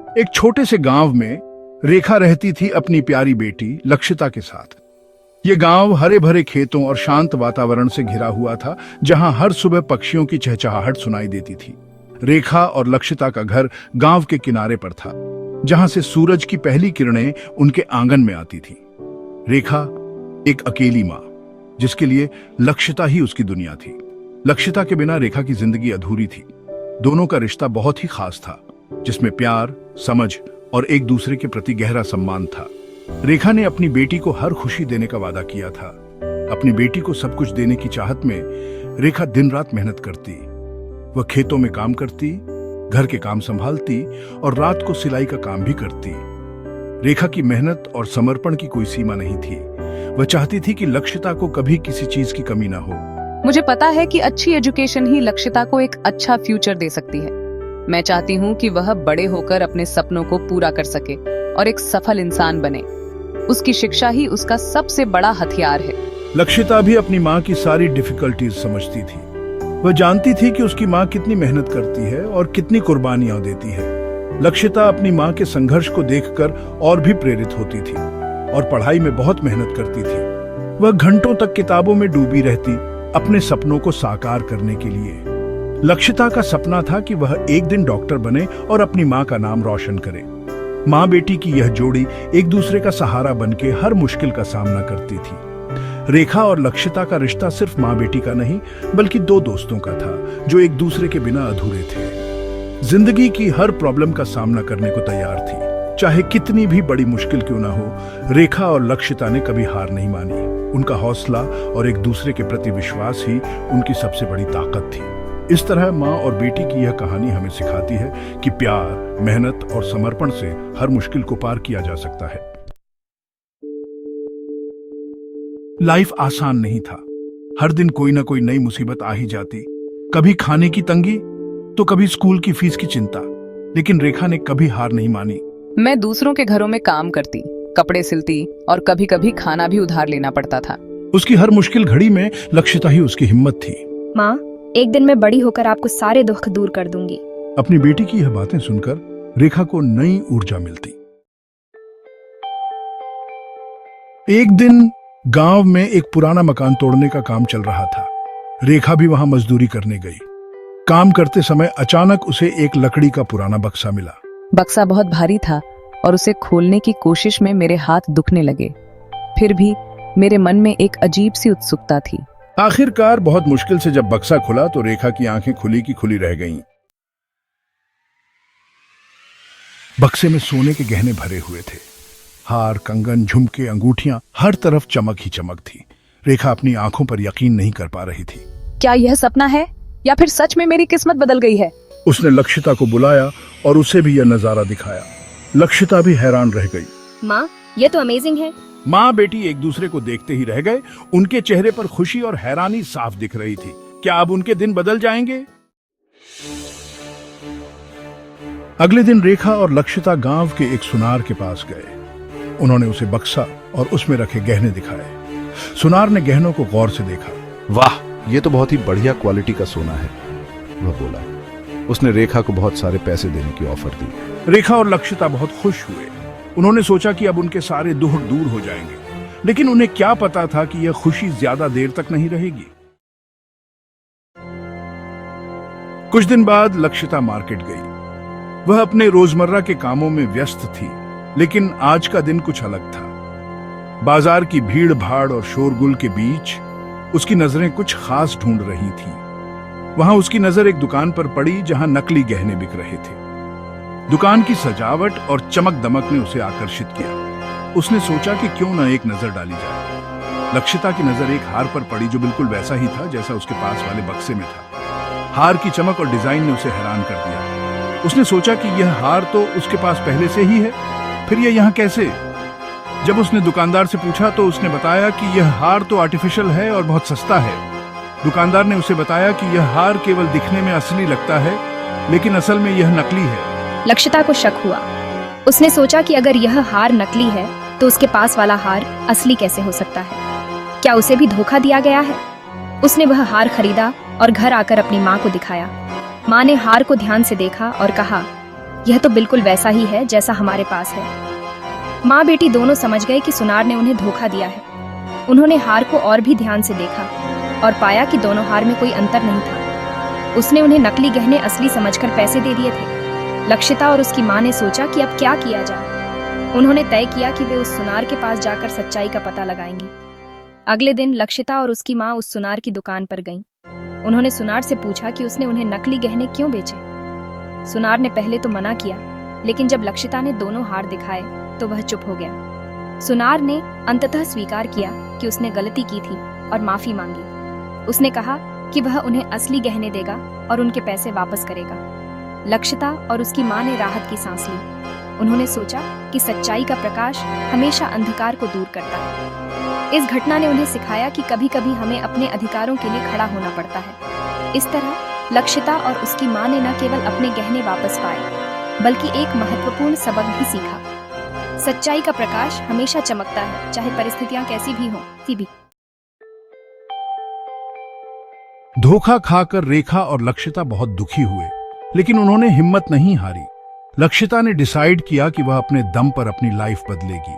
एक छोटे से गांव में रेखा रहती थी अपनी प्यारी बेटी लक्षिता के साथ। ये गांव हरे भरे खेतों और शांत वातावरण से घिरा हुआ था, जहां हर सुबह पक्षियों की चहचहाहट सुनाई देती थी। रेखा और लक्षिता का घर गांव के किनारे पर था, जहां से सूरज की पहली किरणें उनके आंगन में आती थी। रेखा एक अकेली माँ, जिसके लिए लक्षिता ही उसकी दुनिया थी। लक्षिता के बिना रेखा की जिंदगी अधूरी थी। दोनों का रिश्ता बहुत ही खास था, जिसमें प्यार, समझ और एक दूसरे के प्रति गहरा सम्मान था। रेखा ने अपनी बेटी को हर खुशी देने का वादा किया था। अपनी बेटी को सब कुछ देने की चाहत में रेखा दिन रात मेहनत करती। वह खेतों में काम करती, घर के काम संभालती और रात को सिलाई का काम भी करती। रेखा की मेहनत और समर्पण की कोई सीमा नहीं थी। वह चाहती थी कि लक्षिता को कभी किसी चीज की कमी ना हो। मुझे पता है कि अच्छी एजुकेशन ही लक्षिता को एक अच्छा फ्यूचर दे सकती है। मैं चाहती हूँ कि वह बड़े होकर अपने सपनों को पूरा कर सके और एक सफल इंसान बने। उसकी शिक्षा ही उसका सबसे बड़ा हथियार है। लक्षिता भी अपनी माँ की सारी डिफिकल्टीज समझती थी। वह जानती थी कि उसकी माँ कितनी मेहनत करती है और कितनी कुर्बानियां देती है। लक्षिता अपनी माँ के संघर्ष को देखकर और भी प्रेरित होती थी और पढ़ाई में बहुत मेहनत करती थी। वह घंटों तक किताबों में डूबी रहती, अपने सपनों को साकार करने के लिए। लक्षिता का सपना था कि वह एक दिन डॉक्टर बने और अपनी माँ का नाम रोशन करे। माँ बेटी की यह जोड़ी एक दूसरे का सहारा बनके हर मुश्किल का सामना करती थी। रेखा और लक्षिता का रिश्ता सिर्फ माँ बेटी का नहीं, बल्कि दो दोस्तों का था, जो एक दूसरे के बिना अधूरे थे। जिंदगी की हर प्रॉब्लम का सामना करने को तैयार थी, चाहे कितनी भी बड़ी मुश्किल क्यों ना हो। रेखा और लक्षिता ने कभी हार नहीं मानी। उनका हौसला और एक दूसरे के प्रति विश्वास ही उनकी सबसे बड़ी ताकत थी। इस तरह माँ और बेटी की यह कहानी हमें सिखाती है कि प्यार, मेहनत और समर्पण से हर मुश्किल को पार किया जा सकता है। लाइफ आसान नहीं था। हर दिन कोई ना कोई नई मुसीबत आ ही जाती। कभी खाने की तंगी तो कभी स्कूल की फीस की चिंता, लेकिन रेखा ने कभी हार नहीं मानी। मैं दूसरों के घरों में काम करती, कपड़े सिलती और कभी कभी खाना भी उधार लेना पड़ता था। उसकी हर मुश्किल घड़ी में लक्षिता ही उसकी हिम्मत थी। माँ, एक दिन मैं बड़ी होकर आपको सारे दुख दूर कर दूंगी। अपनी बेटी की यह बातें सुनकर रेखा को नई ऊर्जा मिलती। एक दिन गांव में एक पुराना मकान तोड़ने का काम चल रहा था। रेखा भी वहां मजदूरी करने गई। काम करते समय अचानक उसे एक लकड़ी का पुराना बक्सा मिला। बक्सा बहुत भारी था और उसे खोलने की कोशिश में मेरे हाथ दुखने लगे। फिर भी मेरे मन में एक अजीब सी उत्सुकता थी। आखिरकार बहुत मुश्किल से जब बक्सा खुला तो रेखा की आंखें खुली की खुली रह गईं। बक्से में सोने के गहने भरे हुए थे। हार, कंगन, झुमके, अंगूठियां, हर तरफ चमक ही चमक थी। रेखा अपनी आंखों पर यकीन नहीं कर पा रही थी। क्या यह सपना है या फिर सच में मेरी किस्मत बदल गई है? उसने लक्षिता को बुलाया और उसे भी यह नजारा दिखाया। लक्षिता भी हैरान रह गई। माँ, ये तो अमेजिंग है। माँ बेटी एक दूसरे को देखते ही रह गए। उनके चेहरे पर खुशी और हैरानी साफ दिख रही थी। क्या अब उनके दिन बदल जाएंगे? अगले दिन रेखा और लक्षिता गांव के एक सुनार के पास गए। उन्होंने उसे बक्सा और उसमें रखे गहने दिखाए। सुनार ने गहनों को गौर से देखा। वाह, ये तो बहुत ही बढ़िया क्वालिटी का सोना है, वह बोला। उसने रेखा को बहुत सारे पैसे देने की ऑफर दी। रेखा और लक्षिता बहुत खुश हुए। उन्होंने सोचा कि अब उनके सारे दुख दूर हो जाएंगे, लेकिन उन्हें क्या पता था कि यह खुशी ज्यादा देर तक नहीं रहेगी। कुछ दिन बाद लक्षिता मार्केट गई। वह अपने रोजमर्रा के कामों में व्यस्त थी, लेकिन आज का दिन कुछ अलग था। बाजार की भीड़ भाड़ और शोरगुल के बीच उसकी नजरें कुछ खास ढूंढ रही थी। वहां उसकी नजर एक दुकान पर पड़ी, जहां नकली गहने बिक रहे थे। दुकान की सजावट और चमक दमक ने उसे आकर्षित किया। उसने सोचा कि क्यों न एक नजर डाली जाए। लक्षिता की नजर एक हार पर पड़ी, जो बिल्कुल वैसा ही था जैसा उसके पास वाले बक्से में था। हार की चमक और डिजाइन ने उसे हैरान कर दिया। उसने सोचा कि यह हार तो उसके पास पहले से ही है, फिर यह यहाँ कैसे? जब उसने दुकानदार से पूछा तो उसने बताया कि यह हार तो आर्टिफिशियल है और बहुत सस्ता है। दुकानदार ने उसे बताया कि यह हार केवल दिखने में असली लगता है, लेकिन असल में यह नकली है। लक्षिता को शक हुआ। उसने सोचा कि अगर यह हार नकली है तो उसके पास वाला हार असली कैसे हो सकता है? क्या उसे भी धोखा दिया गया है? उसने वह हार खरीदा और घर आकर अपनी माँ को दिखाया। माँ ने हार को ध्यान से देखा और कहा, यह तो बिल्कुल वैसा ही है जैसा हमारे पास है। माँ बेटी दोनों समझ गए कि सुनार ने उन्हें धोखा दिया है। उन्होंने हार को और भी ध्यान से देखा और पाया कि दोनों हार में कोई अंतर नहीं था। उसने उन्हें नकली गहने असली समझकर पैसे दे दिए थे। लक्षिता और उसकी माँ ने सोचा कि अब क्या किया जाए। उन्होंने तय किया कि वे उस सुनार के पास जाकर सच्चाई का पता लगाएंगी। अगले दिन लक्षिता और उसकी माँ उस सुनार की दुकान पर गईं। उन्होंने सुनार से पूछा कि उसने उन्हें नकली गहने क्यों बेचे। सुनार ने पहले तो मना किया, लेकिन जब लक्षिता ने दोनों हार दिखाए तो वह चुप हो गया। सुनार ने अंततः स्वीकार किया कि उसने गलती की थी और माफी मांगी। उसने कहा कि वह उन्हें असली गहने देगा और उनके पैसे वापस करेगा। लक्षिता और उसकी माँ ने राहत की सांस ली। उन्होंने सोचा कि सच्चाई का प्रकाश हमेशा अंधकार को दूर करता है। इस घटना ने उन्हें सिखाया कि कभी-कभी हमें अपने अधिकारों के लिए खड़ा होना पड़ता है। इस तरह लक्षिता और उसकी माँ ने न केवल अपने गहने वापस पाए, बल्कि एक महत्वपूर्ण सबक भी सीखा। सच्चाई का प्रकाश हमेशा चमकता है, चाहे परिस्थितियां कैसी भी हों। धोखा खाकर रेखा और लक्षिता बहुत दुखी हुए, लेकिन उन्होंने हिम्मत नहीं हारी। लक्षिता ने डिसाइड किया कि वह अपने दम पर अपनी लाइफ बदलेगी।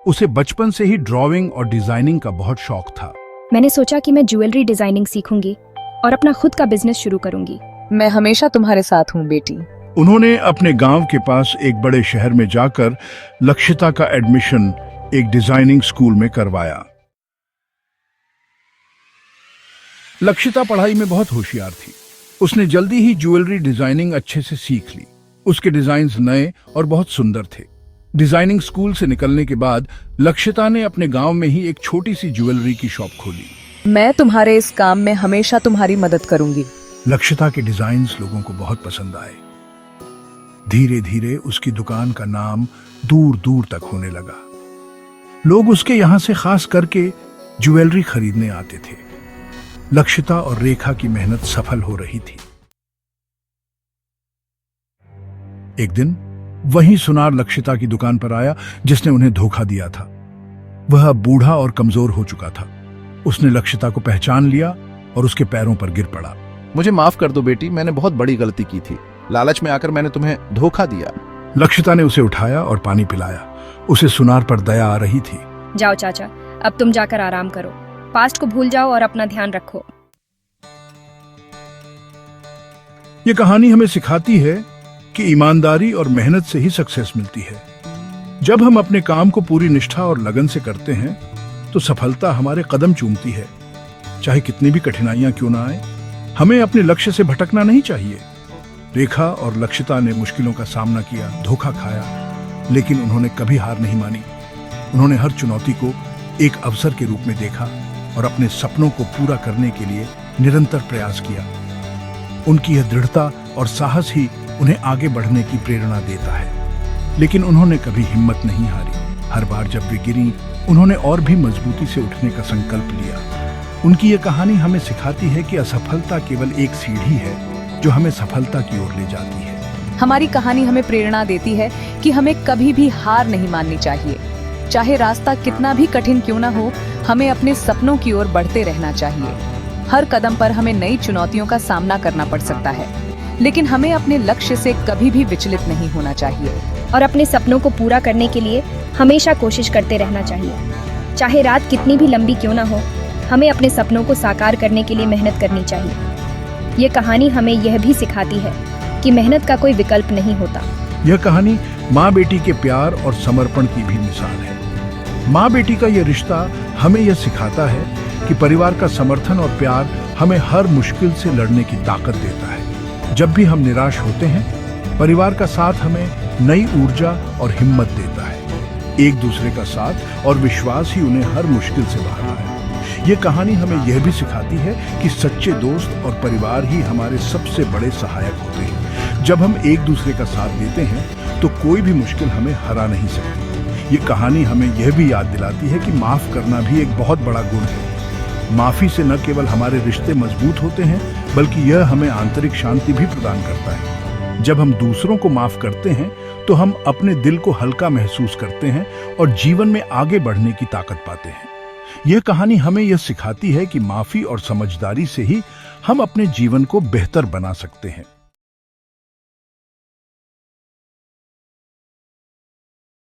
उसे बचपन से ही ड्राइंग और डिजाइनिंग का बहुत शौक था। मैंने सोचा कि मैं ज्वेलरी डिजाइनिंग सीखूंगी और अपना खुद का बिजनेस शुरू करूंगी। मैं हमेशा तुम्हारे साथ हूँ बेटी। उन्होंने अपने गांव के पास एक बड़े शहर में जाकर लक्षिता का एडमिशन एक डिजाइनिंग स्कूल में करवाया। लक्षिता पढ़ाई में बहुत होशियार थी। उसने जल्दी ही ज्वेलरी डिजाइनिंग अच्छे से सीख ली। उसके डिजाइन्स नए और बहुत सुंदर थे। डिजाइनिंग स्कूल से निकलने के बाद लक्षिता ने अपने गांव में ही एक छोटी सी ज्वेलरी की शॉप खोली। मैं तुम्हारे इस काम में हमेशा तुम्हारी मदद करूंगी। लक्षिता के डिजाइन्स लोगों को बहुत पसंद आए। धीरे धीरे उसकी दुकान का नाम दूर दूर तक होने लगा। लोग उसके यहां से खास करके ज्वेलरी खरीदने आते थे। लक्षिता और रेखा की मेहनत सफल हो रही थी। एक दिन वही सुनार लक्षिता की दुकान पर आया जिसने उन्हें धोखा दिया था। वह बूढ़ा और कमजोर हो चुका था। उसने लक्षिता को पहचान लिया और उसके पैरों पर गिर पड़ा। मुझे माफ कर दो बेटी, मैंने बहुत बड़ी गलती की थी। लालच में आकर मैंने तुम्हें धोखा दिया। लक्षिता ने उसे उठाया और पानी पिलाया। उसे सुनार पर दया आ रही थी। जाओ चाचा, अब तुम जाकर आराम करो। पास्ट को भूल जाओ और अपना ध्यान रखो। ये कहानी हमें सिखाती है कि ईमानदारी और मेहनत से ही सक्सेस मिलती है। जब हम अपने काम को पूरी निष्ठा और लगन से करते हैं तो सफलता हमारे कदम चूमती है। चाहे कितनी भी कठिनाइयां क्यों ना आए, हमें अपने लक्ष्य से भटकना नहीं चाहिए। रेखा और लक्षिता ने मुश्किलों का सामना किया, धोखा खाया, लेकिन उन्होंने कभी हार नहीं मानी। उन्होंने हर चुनौती को एक अवसर के रूप में देखा और अपने सपनों को पूरा करने के लिए निरंतर प्रयास किया। उनकी यह दृढ़ता और साहस ही उन्हें आगे बढ़ने की प्रेरणा देता है। लेकिन उन्होंने कभी हिम्मत नहीं हारी। हर बार जब वे गिरी, उन्होंने और भी मजबूती से उठने का संकल्प लिया। उनकी ये कहानी हमें सिखाती है कि असफलता केवल एक सीढ़ी है जो हमें सफलता की ओर ले जाती है। हमारी कहानी हमें प्रेरणा देती है कि हमें कभी भी हार नहीं माननी चाहिए। चाहे रास्ता कितना भी कठिन क्यों ना हो, हमें अपने सपनों की ओर बढ़ते रहना चाहिए। हर कदम पर हमें नई चुनौतियों का सामना करना पड़ सकता है, लेकिन हमें अपने लक्ष्य से कभी भी विचलित नहीं होना चाहिए और अपने सपनों को पूरा करने के लिए हमेशा कोशिश करते रहना चाहिए। चाहे रात कितनी भी लंबी क्यों ना हो, हमें अपने सपनों को साकार करने के लिए मेहनत करनी चाहिए। ये कहानी हमें यह भी सिखाती है कि मेहनत का कोई विकल्प नहीं होता। यह कहानी माँ बेटी के प्यार और समर्पण की भी मिसाल है। माँ बेटी का यह रिश्ता हमें यह सिखाता है कि परिवार का समर्थन और प्यार हमें हर मुश्किल से लड़ने की ताकत देता है। जब भी हम निराश होते हैं, परिवार का साथ हमें नई ऊर्जा और हिम्मत देता है। एक दूसरे का साथ और विश्वास ही उन्हें हर मुश्किल से बाहर लाता है। ये कहानी हमें यह भी सिखाती है कि सच्चे दोस्त और परिवार ही हमारे सबसे बड़े सहायक होते हैं। जब हम एक दूसरे का साथ देते हैं तो कोई भी मुश्किल हमें हरा नहीं सकती। ये कहानी हमें यह भी याद दिलाती है कि माफ करना भी एक बहुत बड़ा गुण है। माफी से न केवल हमारे रिश्ते मजबूत होते हैं, बल्कि यह हमें आंतरिक शांति भी प्रदान करता है। जब हम दूसरों को माफ करते हैं तो हम अपने दिल को हल्का महसूस करते हैं और जीवन में आगे बढ़ने की ताकत पाते हैं। यह कहानी हमें यह सिखाती है कि माफी और समझदारी से ही हम अपने जीवन को बेहतर बना सकते हैं।